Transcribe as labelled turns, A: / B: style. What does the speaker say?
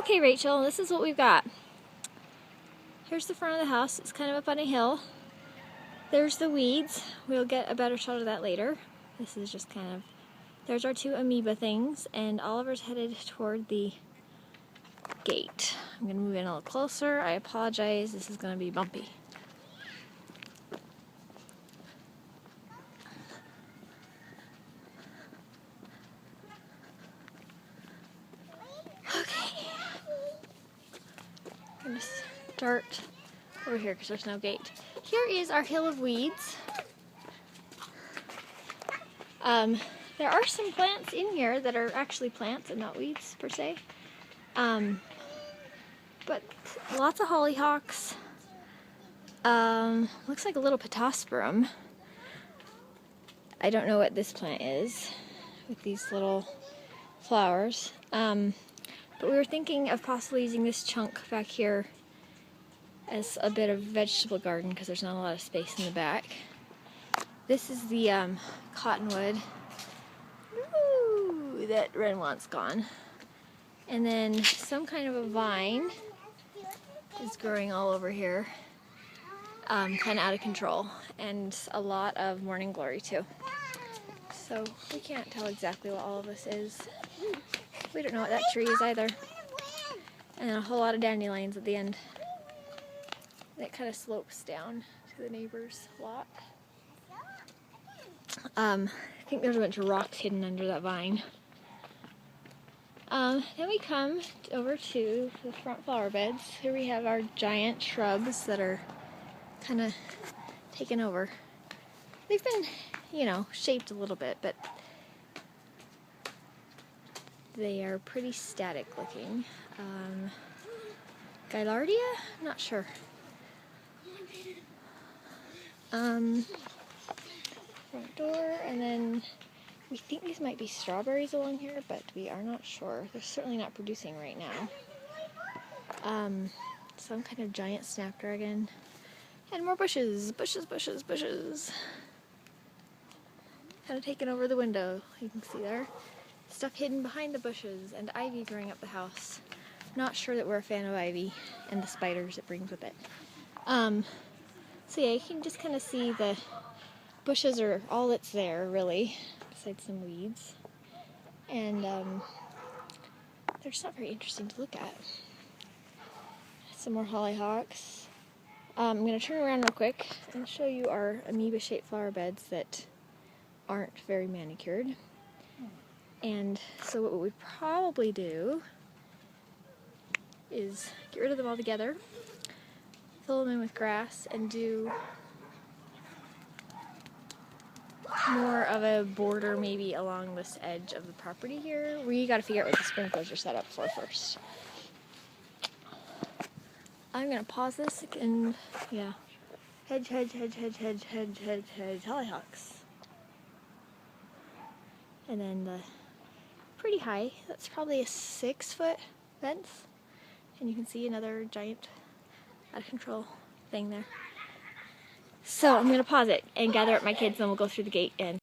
A: Okay, Rachel, this is what we've got. Here's the front of the house. It's kind of up on a hill. There's the weeds. We'll get a better shot of that later. This is just kind of... There's our two amoeba things, and Oliver's headed toward the gate. I'm going to move in a little closer. I apologize. This is going to be bumpy. Okay. I'm going to start over here because there's no gate. Here is our hill of weeds. There are some plants in here that are actually plants and not weeds per se. But lots of hollyhocks. Looks like a little pittosporum. I don't know what this plant is with these little flowers. But we were thinking of possibly using this chunk back here as a bit of vegetable garden because there's not a lot of space in the back. This is the cottonwood that Ren wants gone. And then some kind of a vine is growing all over here, kind of out of control, and a lot of morning glory too. So we can't tell exactly what all of this is. We don't know what that tree is either. And then a whole lot of dandelions at the end. It kind of slopes down to the neighbor's lot. I think there's a bunch of rocks hidden under that vine. Then we come over to the front flower beds. Here we have our giant shrubs that are kind of taken over. They've been, you know, shaped a little bit, but they are pretty static looking. Gaillardia? Not sure. Front door, and then we think these might be strawberries along here, but we are not sure. They're certainly not producing right now. Some kind of giant snapdragon. And more bushes, bushes, bushes, bushes. Kind of taking over the window, you can see there. Stuff hidden behind the bushes, and ivy growing up the house. Not sure that we're a fan of ivy and the spiders it brings with it. So yeah, you can just kind of see the bushes are all that's there, really, besides some weeds. And they're just not very interesting to look at. Some more hollyhocks. I'm going to turn around real quick and show you our amoeba-shaped flower beds that aren't very manicured. And so what we'd probably do is get rid of them all together, fill them in with grass, and do more of a border maybe along this edge of the property here. We got to figure out what the sprinklers are set up for first. I'm going to pause this and, yeah, hedge, hollyhocks. And then the pretty high, that's probably a 6-foot fence. And you can see another giant out of control thing there. So I'm going to pause it and gather up my kids and we'll go through the gate and